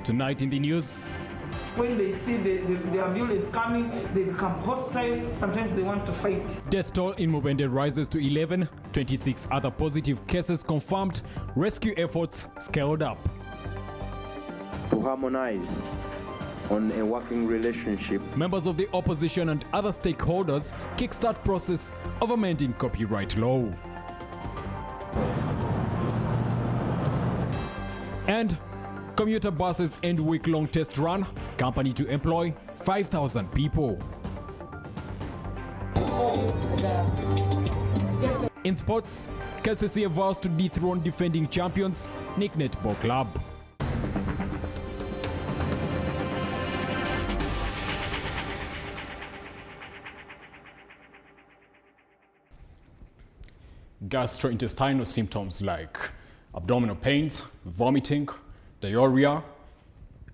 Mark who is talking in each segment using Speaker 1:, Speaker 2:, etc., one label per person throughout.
Speaker 1: Tonight in the news.
Speaker 2: When they see the ambulance coming, they become hostile. Sometimes they want to fight.
Speaker 1: Death toll in Mubende rises to 11. 26 other positive cases confirmed. Rescue efforts scaled up.
Speaker 3: To harmonize on a working relationship.
Speaker 1: Members of the opposition and other stakeholders kickstart process of amending copyright law. And commuter buses end week-long test run. Company to employ 5,000 people. In sports, KCCA vows to dethrone defending champions Nick Netball Club. Gastrointestinal symptoms like abdominal pains, vomiting, diarrhea,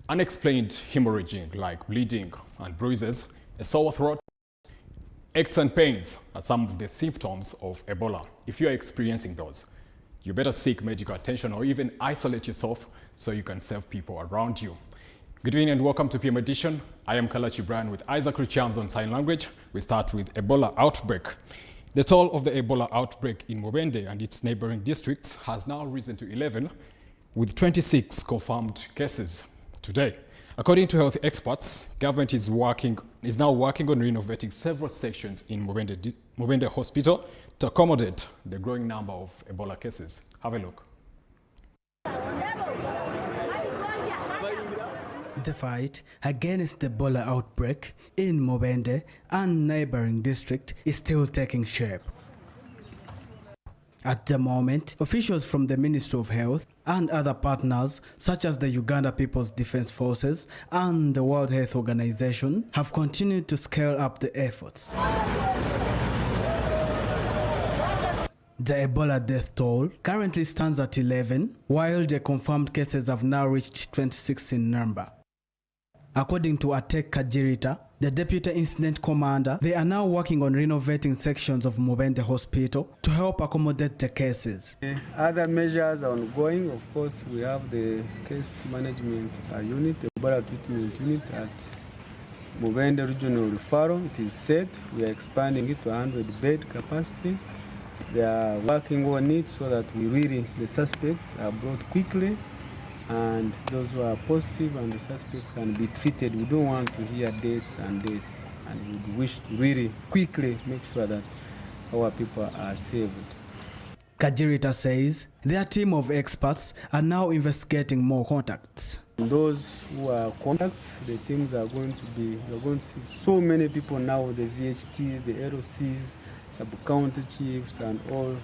Speaker 1: unexplained hemorrhaging like bleeding and bruises, a sore throat, aches and pains are some of the symptoms of Ebola. If you are experiencing those, you better seek medical attention or even isolate yourself so you can save people around you. Good evening and welcome to PM Edition. I am Kalachi Brian with Isaac Richards on sign language. We start with Ebola outbreak. The toll of the Ebola outbreak in Mubende and its neighboring districts has now risen to 11, with 26 confirmed cases today. According to health experts, government is now working on renovating several sections in Mubende Hospital to accommodate the growing number of Ebola cases. Have a look.
Speaker 4: The fight against the Ebola outbreak in Mubende and neighboring district is still taking shape. At the moment, officials from the Ministry of Health and other partners such as the Uganda People's Defense Forces and the World Health Organization have continued to scale up the efforts. The Ebola death toll currently stands at 11, while the confirmed cases have now reached 26 in number. According to Atek Kajirita, the Deputy Incident Commander, they are now working on renovating sections of Mubende Hospital to help accommodate the cases.
Speaker 5: Other measures are ongoing. Of course, we have the case management unit, the Ebola treatment unit at Mubende Regional Referral. It is set. We are expanding it to 100 bed capacity. They are working on it so that the suspects are brought quickly, and those who are positive and the suspects can be treated. We don't want to hear deaths, and we wish to really quickly make sure that our people are saved.
Speaker 4: Kajirita says their team of experts are now investigating more contacts.
Speaker 5: Those who are contacts, the teams are going to see so many people now, the VHTs, the LOCs, sub-county chiefs and all.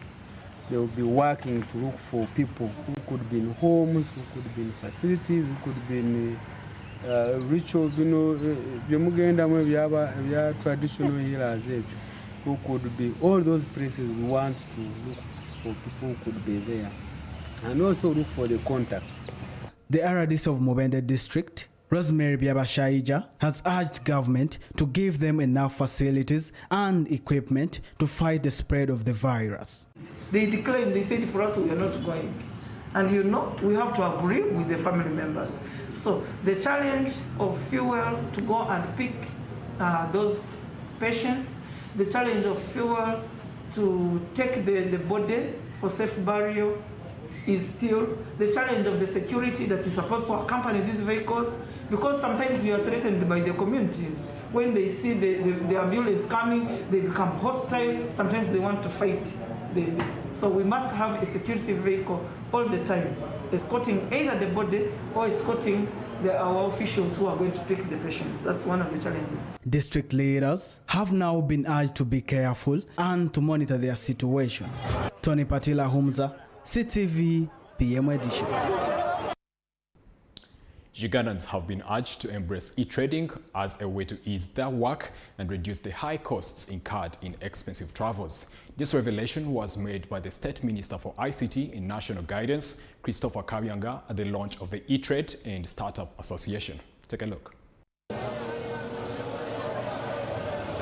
Speaker 5: They will be working to look for people who could be in homes, who could be in facilities, who could be in ritual, traditional healers, who could be all those places. We want to look for people who could be there, and also look for the contacts.
Speaker 4: The RDC of Mubende district, Rosemary Biabashaija, has urged government to give them enough facilities and equipment to fight the spread of the virus.
Speaker 2: They declined, they said for us we are not going. And we have to agree with the family members. So the challenge of fuel to go and pick those patients, the challenge of fuel to take the body for safe burial is still the challenge of the security that is supposed to accompany these vehicles, because sometimes we are threatened by the communities. When they see the ambulance coming, they become hostile. Sometimes they want to fight. So we must have a security vehicle all the time, escorting either the body or escorting our officials who are going to pick the patients. That's one of the challenges.
Speaker 4: District leaders have now been urged to be careful and to monitor their situation. Tony Patila Humza, CTV, PM Edition.
Speaker 1: Ugandans have been urged to embrace e-trading as a way to ease their work and reduce the high costs incurred in expensive travels. This revelation was made by the State Minister for ICT and National Guidance, Christopher Kabyanga, at the launch of the E-Trade and Startup Association. Take a look.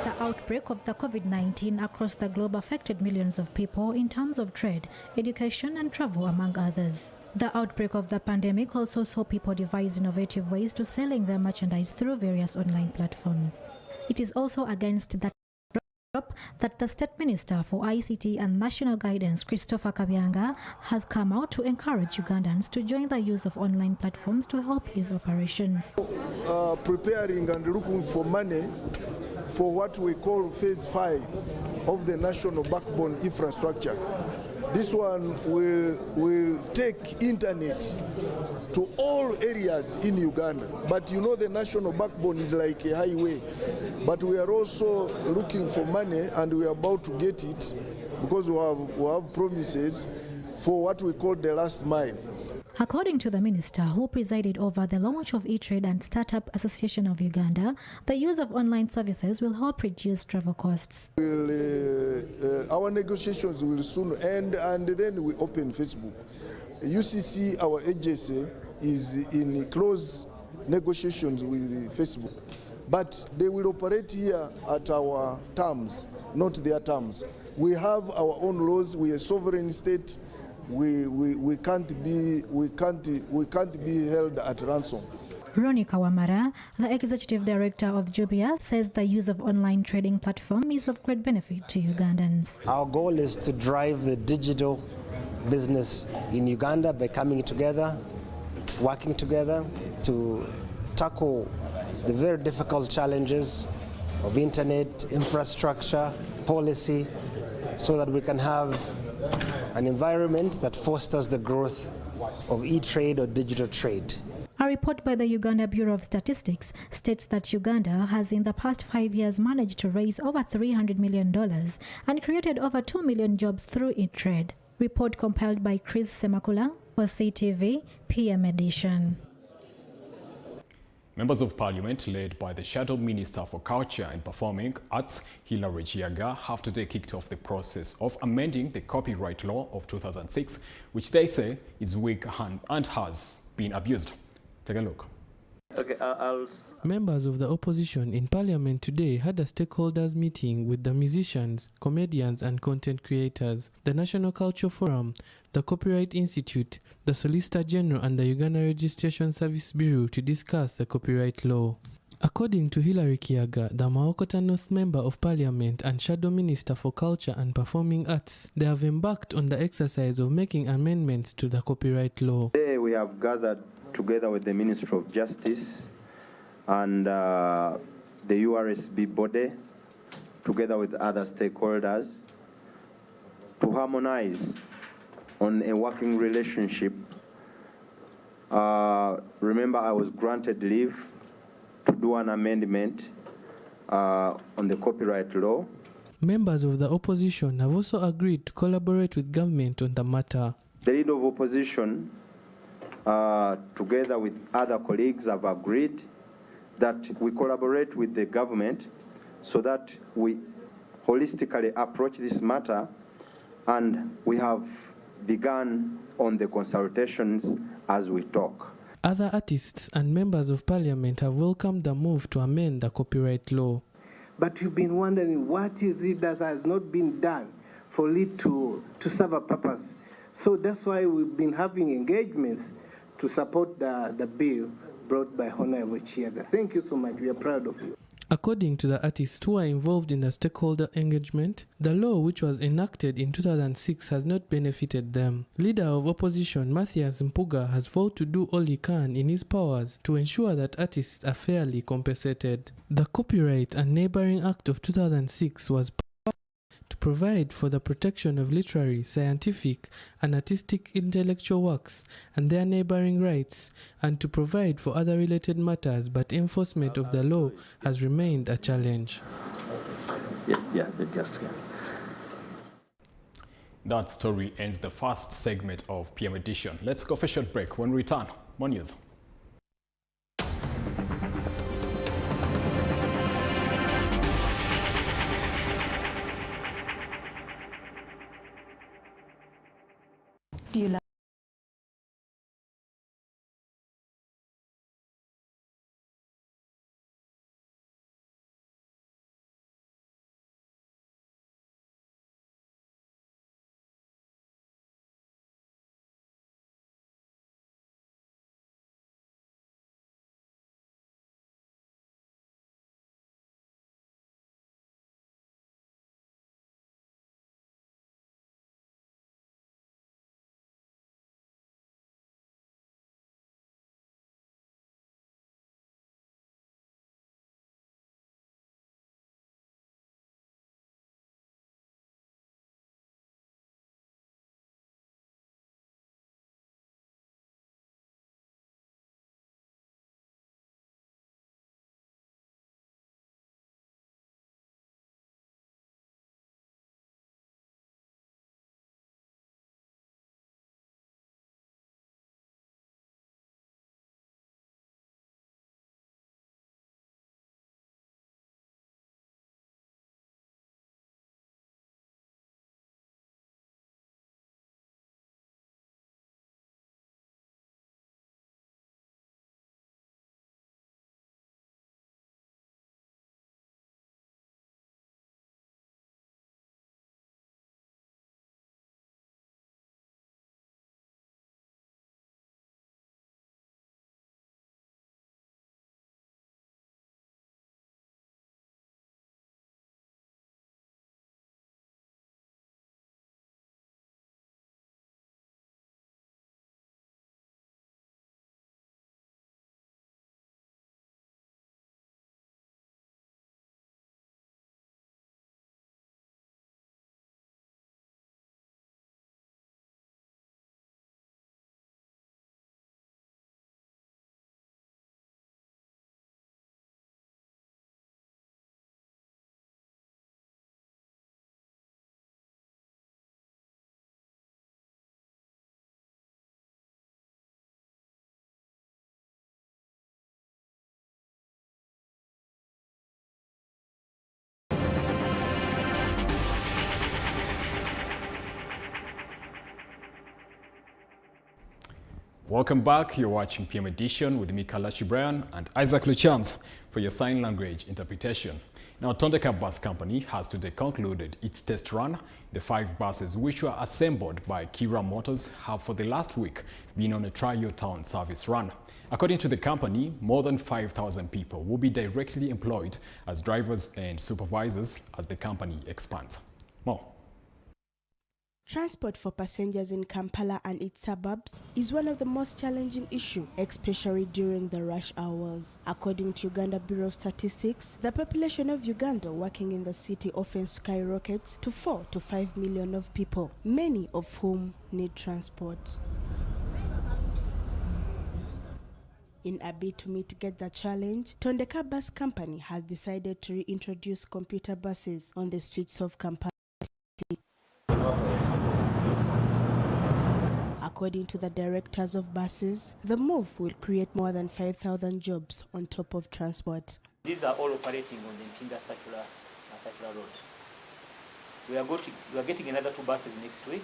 Speaker 6: The outbreak of the COVID-19 across the globe affected millions of people in terms of trade, education and travel, among others. The outbreak of the pandemic also saw people devise innovative ways to selling their merchandise through various online platforms. It is also against that backdrop that the State Minister for ICT and National Guidance, Christopher Kabyanga, has come out to encourage Ugandans to join the use of online platforms to help his operations.
Speaker 7: Preparing and looking for money for what we call phase 5 of the national backbone infrastructure. This one will take internet to all areas in Uganda. But you know the national backbone is like a highway. But we are also looking for money, and we are about to get it because we have promises for what we call the last mile.
Speaker 6: According to the minister, who presided over the launch of E-Trade and Startup Association of Uganda, the use of online services will help reduce travel costs.
Speaker 7: Our negotiations will soon end, and then we open Facebook. UCC, our agency, is in close negotiations with Facebook. But they will operate here at our terms, not their terms. We have our own laws. We are a sovereign state. We can't be held at ransom.
Speaker 6: Ronnie Kawamara, the executive director of Jubia, says the use of online trading platform is of great benefit to Ugandans.
Speaker 8: Our goal is to drive the digital business in Uganda by coming together, working together to tackle the very difficult challenges of internet, infrastructure, policy, so that we can have an environment that fosters the growth of e-trade or digital trade.
Speaker 6: A report by the Uganda Bureau of Statistics states that Uganda has in the past 5 years managed to raise over $300 million and created over 2 million jobs through e-trade. Report compiled by Chris Semakula for CTV, PM Edition.
Speaker 1: Members of Parliament, led by the Shadow Minister for Culture and Performing Arts, Hilary Chiaga, have today kicked off the process of amending the copyright law of 2006, which they say is weak and has been abused. Take a look.
Speaker 9: Okay,
Speaker 10: Members of the opposition in Parliament today had a stakeholders meeting with the musicians, comedians and content creators, the National Culture Forum, the Copyright Institute, the Solicitor General and the Uganda Registration Service Bureau to discuss the copyright law. According to Hilary Chiaga, the Maokota North Member of Parliament and Shadow Minister for Culture and Performing Arts, they have embarked on the exercise of making amendments to the copyright law.
Speaker 3: Today we have gathered together with the Ministry of Justice and the URSB body, together with other stakeholders, to harmonize on a working relationship. Remember, I was granted leave to do an amendment on the copyright law.
Speaker 10: Members of the opposition have also agreed to collaborate with government on the matter.
Speaker 3: The leader of opposition, together with other colleagues, have agreed that we collaborate with the government so that we holistically approach this matter, and we have begun on the consultations as we talk.
Speaker 10: Other artists and members of Parliament have welcomed the move to amend the copyright law.
Speaker 11: But you've been wondering, what is it that has not been done for it to serve a purpose? So that's why we've been having engagements to support the bill brought by Honorable Chiaga. Thank you so much. We are proud of you.
Speaker 10: According to the artists who are involved in the stakeholder engagement, the law which was enacted in 2006 has not benefited them. Leader of opposition Matthias Mpuga has vowed to do all he can in his powers to ensure that artists are fairly compensated. The Copyright and Neighbouring Act of 2006 was to provide for the protection of literary, scientific, and artistic intellectual works and their neighboring rights, and to provide for other related matters, but enforcement of the law has remained a challenge.
Speaker 1: That story ends the first segment of PM Edition. Let's go for a short break. When we return, more news.
Speaker 6: Do you
Speaker 1: Welcome back. You're watching PM Edition with me, Kalachi Brian, and Isaac Luchams for your sign language interpretation. Now, Tondeka Bus Company has today concluded its test run. The 5 buses which were assembled by Kira Motors have for the last week been on a trial town service run. According to the company, more than 5,000 people will be directly employed as drivers and supervisors as the company expands. More.
Speaker 9: Transport for passengers in Kampala and its suburbs is one of the most challenging issues, especially during the rush hours. According to Uganda Bureau of Statistics, the population of Uganda working in the city often skyrockets to 4 to 5 million of people, many of whom need transport. In a bid to mitigate the challenge, Tondeka Bus Company has decided to reintroduce computer buses on the streets of Kampala. According to the directors of buses, the move will create more than 5,000 jobs on top of transport.
Speaker 12: These are all operating on the Ntinda circular road. We are getting another 2 buses next week,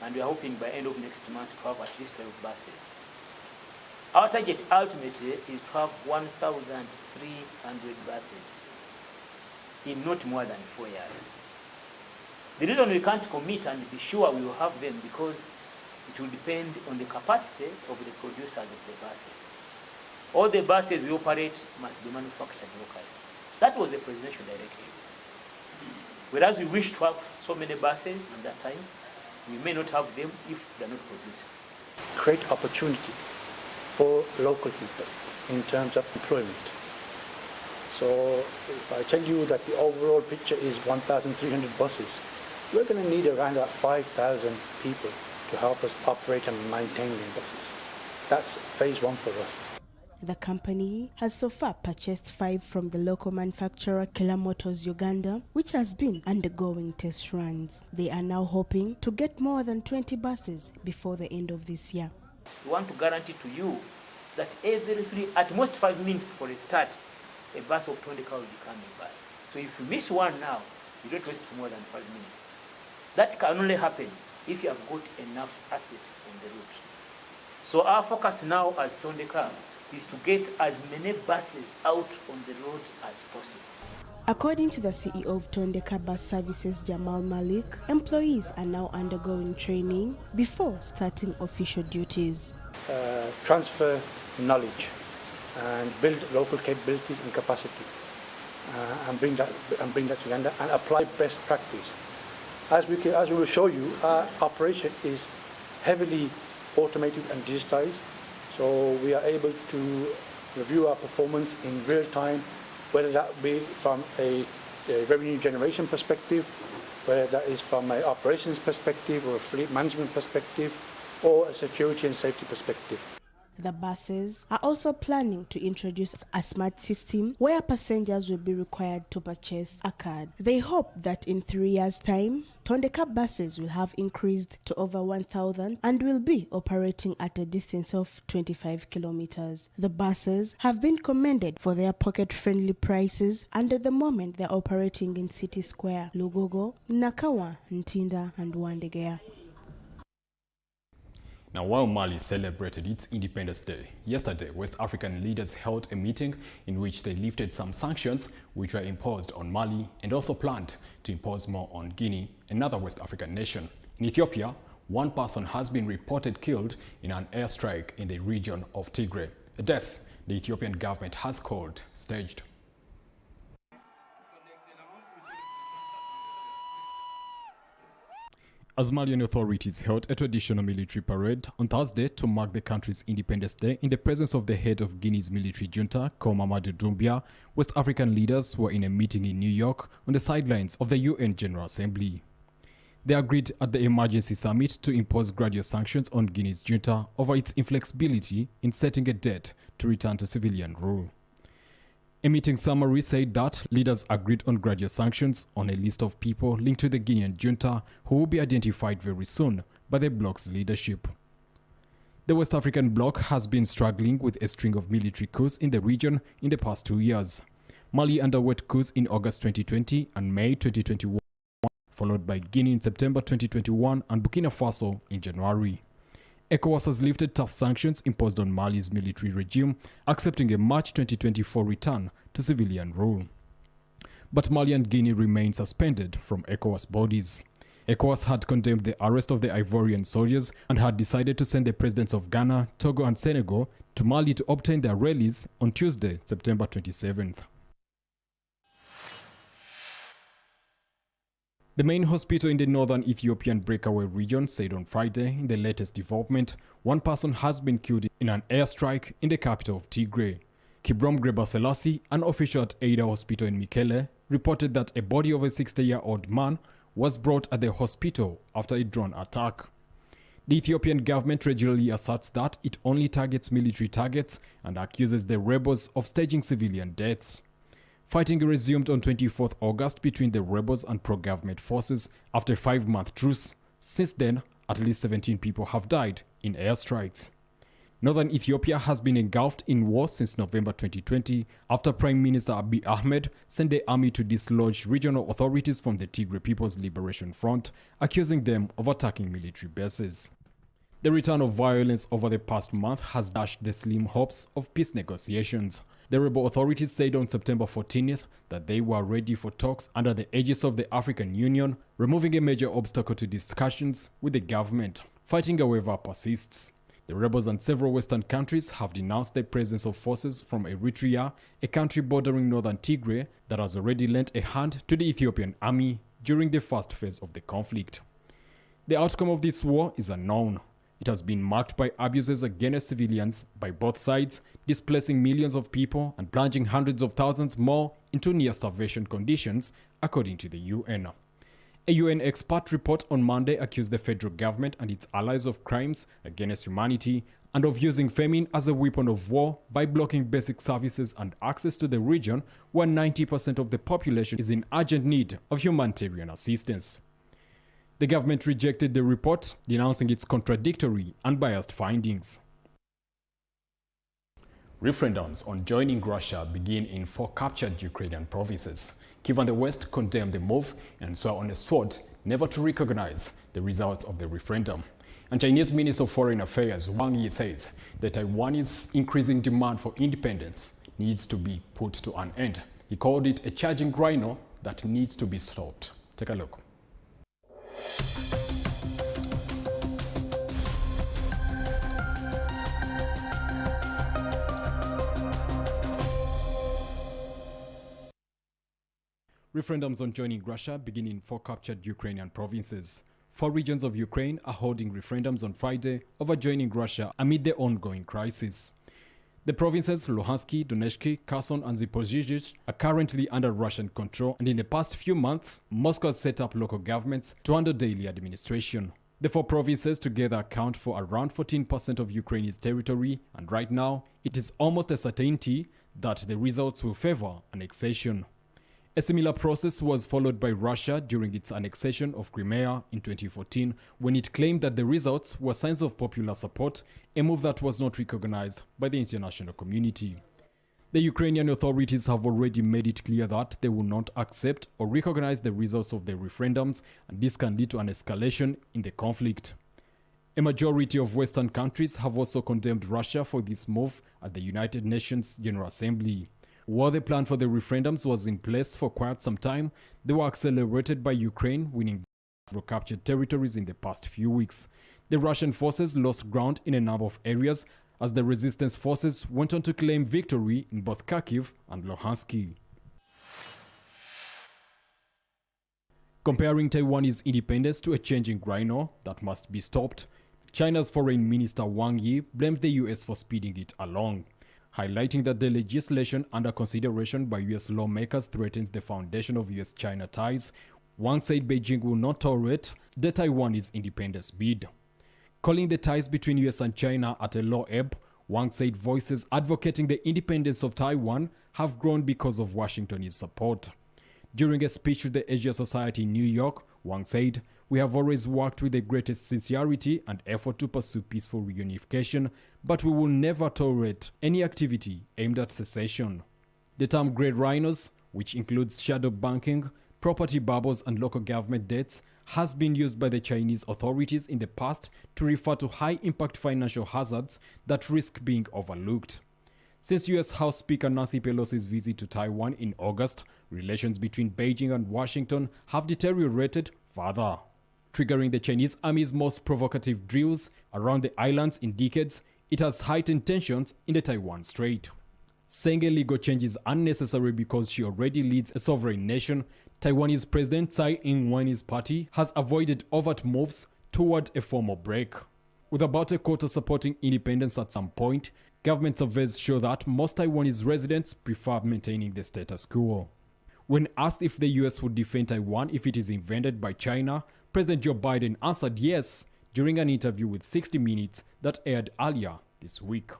Speaker 12: and we are hoping by end of next month to have at least 12 buses. Our target ultimately is to have 1,300 buses in not more than 4 years. The reason we can't commit and be sure we will have them because it will depend on the capacity of the producers of the buses. All the buses we operate must be manufactured locally. That was the presidential directive. Whereas we wish to have so many buses in that time, we may not have them if they are not produced.
Speaker 13: Create opportunities for local people in terms of employment. So if I tell you that the overall picture is 1,300 buses, we're going to need around about 5,000 people to help us operate and maintain the buses. That's phase 1 for us.
Speaker 9: The company has so far purchased 5 from the local manufacturer Kira Motors Uganda, which has been undergoing test runs. They are now hoping to get more than 20 buses before the end of this year.
Speaker 12: We want to guarantee to you that every at most 5 minutes for a start, a bus of 20 cars will be coming by. So if you miss one now, you don't waste for more than 5 minutes. That can only happen if you have got enough assets on the route. So our focus now as Tondeka is to get as many buses out on the road as possible.
Speaker 9: According to the CEO of Tondeka Bus Services, Jamal Malik, employees are now undergoing training before starting official duties.
Speaker 13: Transfer knowledge and build local capabilities and capacity, and bring that to Uganda and apply best practice. As we will show you, our operation is heavily automated and digitized, so we are able to review our performance in real time, whether that be from a revenue generation perspective, whether that is from an operations perspective or a fleet management perspective, or a security and safety perspective.
Speaker 9: The buses are also planning to introduce a smart system where passengers will be required to purchase a card. They hope that in 3 years' time, Tondeka buses will have increased to over 1,000 and will be operating at a distance of 25 kilometers. The buses have been commended for their pocket-friendly prices, and at the moment they're operating in City Square, Lugogo, Nakawa, Ntinda and Wandegea.
Speaker 1: Now, while Mali celebrated its Independence Day, yesterday West African leaders held a meeting in which they lifted some sanctions which were imposed on Mali and also planned to impose more on Guinea, another West African nation. In Ethiopia, 1 person has been reported killed in an airstrike in the region of Tigray, a death the Ethiopian government has called staged. As Malian authorities held a traditional military parade on Thursday to mark the country's Independence Day in the presence of the head of Guinea's military junta, Mamadou Doumbia, West African leaders were in a meeting in New York on the sidelines of the UN General Assembly. They agreed at the emergency summit to impose gradual sanctions on Guinea's junta over its inflexibility in setting a date to return to civilian rule. A meeting summary said that leaders agreed on gradual sanctions on a list of people linked to the Guinean junta who will be identified very soon by the bloc's leadership. The West African bloc has been struggling with a string of military coups in the region in the past 2 years. Mali underwent coups in August 2020 and May 2021, followed by Guinea in September 2021 and Burkina Faso in January. ECOWAS has lifted tough sanctions imposed on Mali's military regime, accepting a March 2024 return to civilian rule. But Mali and Guinea remain suspended from ECOWAS bodies. ECOWAS had condemned the arrest of the Ivorian soldiers and had decided to send the presidents of Ghana, Togo and Senegal to Mali to obtain their release on Tuesday, September 27th. The main hospital in the northern Ethiopian breakaway region said on Friday, in the latest development, one person has been killed in an airstrike in the capital of Tigray. Kibrom Grebaselassie, an official at Ada Hospital in Mekelle, reported that a body of a 60-year-old man was brought at the hospital after a drone attack. The Ethiopian government regularly asserts that it only targets military targets and accuses the rebels of staging civilian deaths. Fighting resumed on 24th August between the rebels and pro-government forces after a 5-month truce. Since then, at least 17 people have died in airstrikes. Northern Ethiopia has been engulfed in war since November 2020 after Prime Minister Abiy Ahmed sent the army to dislodge regional authorities from the Tigray People's Liberation Front, accusing them of attacking military bases. The return of violence over the past month has dashed the slim hopes of peace negotiations. The rebel authorities said on September 14th that they were ready for talks under the aegis of the African Union, removing a major obstacle to discussions with the government. Fighting, however, persists. The rebels and several Western countries have denounced the presence of forces from Eritrea, a country bordering northern Tigray that has already lent a hand to the Ethiopian army during the first phase of the conflict. The outcome of this war is unknown. It has been marked by abuses against civilians by both sides, displacing millions of people and plunging hundreds of thousands more into near-starvation conditions, according to the UN. A UN expert report on Monday accused the federal government and its allies of crimes against humanity and of using famine as a weapon of war by blocking basic services and access to the region where 90% of the population is in urgent need of humanitarian assistance. The government rejected the report, denouncing its contradictory and biased findings. Referendums on joining Russia begin in 4 captured Ukrainian provinces. Kyiv and the West condemned the move and swore on a sword never to recognize the results of the referendum. And Chinese Minister of Foreign Affairs Wang Yi says that Taiwan's increasing demand for independence needs to be put to an end. He called it a charging rhino that needs to be stopped. Take a look. Referendums on joining Russia begin in 4 captured Ukrainian provinces. 4 regions of Ukraine are holding referendums on Friday over joining Russia amid the ongoing crisis. The provinces Luhansk, Donetsk, Kherson and Zaporizhzhia are currently under Russian control, and in the past few months, Moscow has set up local governments to handle daily administration. The 4 provinces together account for around 14% of Ukraine's territory, and right now, it is almost a certainty that the results will favor annexation. A similar process was followed by Russia during its annexation of Crimea in 2014, when it claimed that the results were signs of popular support, a move that was not recognized by the international community. The Ukrainian authorities have already made it clear that they will not accept or recognize the results of the referendums, and this can lead to an escalation in the conflict. A majority of Western countries have also condemned Russia for this move at the United Nations General Assembly. While the plan for the referendums was in place for quite some time, they were accelerated by Ukraine winning captured territories in the past few weeks. The Russian forces lost ground in a number of areas as the resistance forces went on to claim victory in both Kharkiv and Luhansk. Comparing Taiwanese independence to a changing rhino that must be stopped, China's Foreign Minister Wang Yi blamed the US for speeding it along, highlighting that the legislation under consideration by US lawmakers threatens the foundation of US-China ties. Wang said Beijing will not tolerate the Taiwanese independence bid. Calling the ties between US and China at a low ebb, Wang said voices advocating the independence of Taiwan have grown because of Washington's support. During a speech to the Asia Society in New York, Wang said, "We have always worked with the greatest sincerity and effort to pursue peaceful reunification, but we will never tolerate any activity aimed at secession." The term Great Rhinos, which includes shadow banking, property bubbles and local government debts, has been used by the Chinese authorities in the past to refer to high-impact financial hazards that risk being overlooked. Since U.S. House Speaker Nancy Pelosi's visit to Taiwan in August, relations between Beijing and Washington have deteriorated further, triggering the Chinese Army's most provocative drills around the islands in decades. It has heightened tensions in the Taiwan Strait. Saying a legal change is unnecessary because she already leads a sovereign nation, Taiwanese President Tsai Ing-wen's party has avoided overt moves toward a formal break. With about a quarter supporting independence at some point, government surveys show that most Taiwanese residents prefer maintaining the status quo. When asked if the US would defend Taiwan if it is invaded by China, President Joe Biden answered yes during an interview with 60 Minutes that aired earlier this week.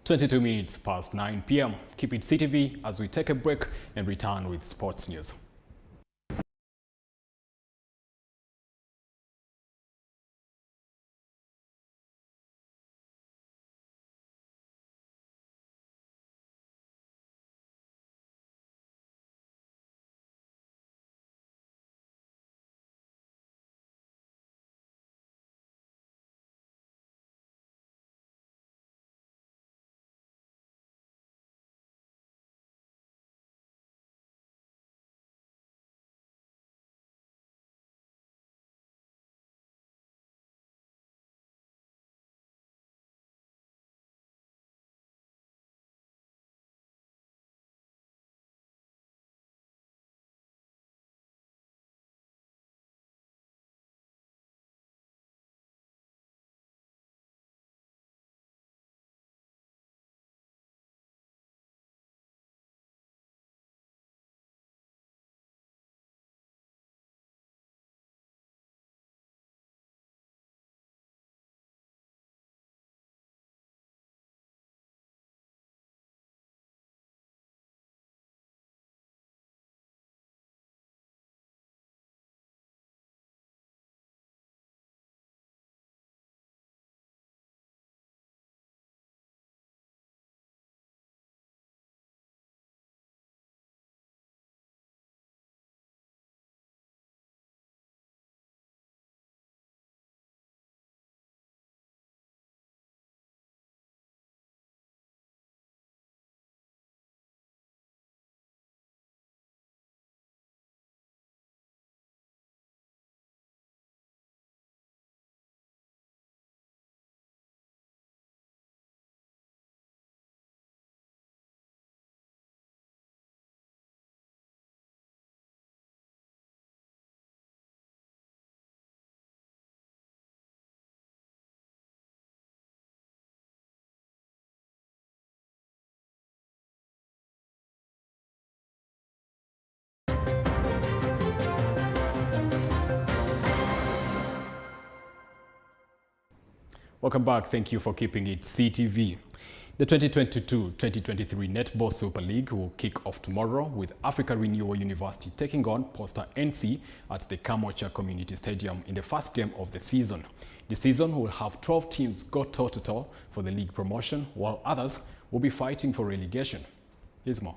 Speaker 1: 22 minutes past 9 p.m. Keep it CTV as we take a break and return with sports news. Welcome back. Thank you for keeping it CTV. The 2022-2023 Netball Super League will kick off tomorrow with Africa Renewal University taking on Posta NC at the Kamocha Community Stadium in the first game of the season. The season will have 12 teams go toe-to-toe for the league promotion, while others will be fighting for relegation. Here's more.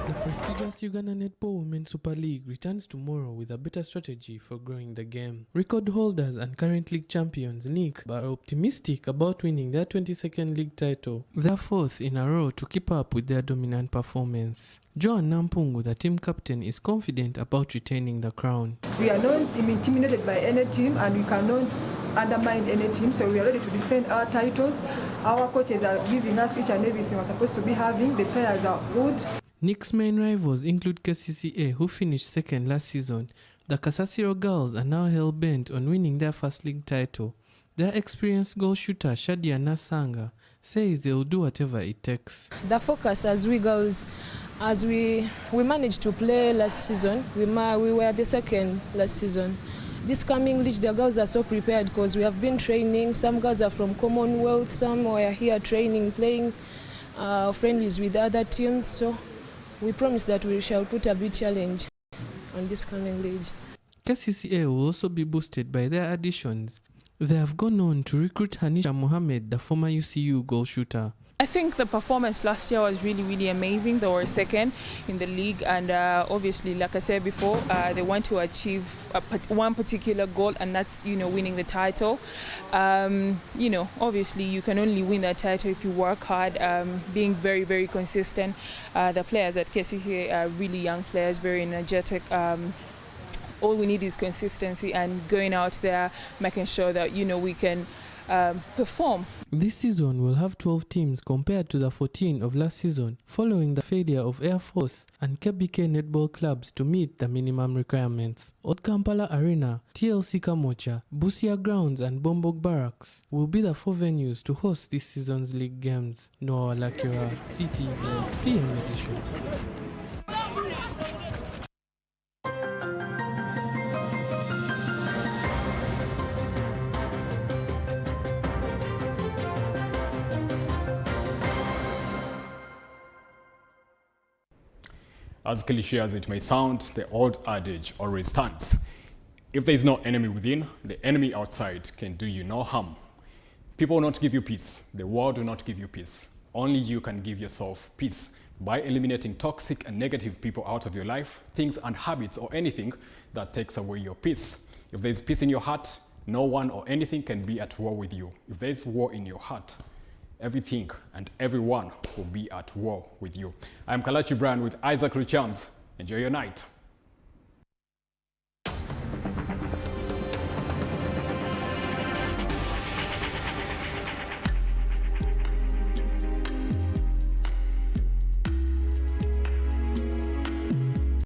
Speaker 10: The prestigious Uganda Netball Women's Super League returns tomorrow with a better strategy for growing the game. Record holders and current league champions Nick are optimistic about winning their 22nd league title, their fourth in a row, to keep up with their dominant performance. Joan Nampungu, the team captain, is confident about retaining the crown.
Speaker 14: We are not intimidated by any team and we cannot undermine any team, so we are ready to defend our titles. Our coaches are giving us each and everything we're supposed to be having. The players are good.
Speaker 10: Nick's main rivals include KCCA, who finished second last season. The Kasasiro girls are now hell-bent on winning their first league title. Their experienced goal shooter Shadia Nasanga says they'll do whatever it takes.
Speaker 15: The focus as we girls, as we managed to play last season, we were the second last season. This coming league, the girls are so prepared because we have been training. Some girls are from Commonwealth, some were here training, playing friendlies with other teams. So we promise that we shall put a big challenge on this coming league.
Speaker 10: KCCA will also be boosted by their additions. They have gone on to recruit Hanisha Mohammed, the former UCU goal shooter.
Speaker 16: I think the performance last year was really amazing. They were second in the league, and obviously, like I said before, they want to achieve one particular goal, and that's, winning the title. Obviously you can only win that title if you work hard, being very consistent. The players at KCCA are really young players, very energetic. All we need is consistency and going out there, making sure that we can perform.
Speaker 10: This season will have 12 teams compared to the 14 of last season, following the failure of Air Force and KBK netball clubs to meet the minimum requirements. Old Kampala Arena, TLC Kamocha, Busia Grounds and Bombog Barracks will be the 4 venues to host this season's league games. Noah Lakira, CTV, PM Edition.
Speaker 1: As cliche as it may sound, the old adage always stands. If there is no enemy within, the enemy outside can do you no harm. People will not give you peace. The world will not give you peace. Only you can give yourself peace by eliminating toxic and negative people out of your life, things and habits or anything that takes away your peace. If there is peace in your heart, no one or anything can be at war with you. If there is war in your heart, everything and everyone will be at war with you. I'm Kalachi Brand with Isaac Richards. Enjoy your night.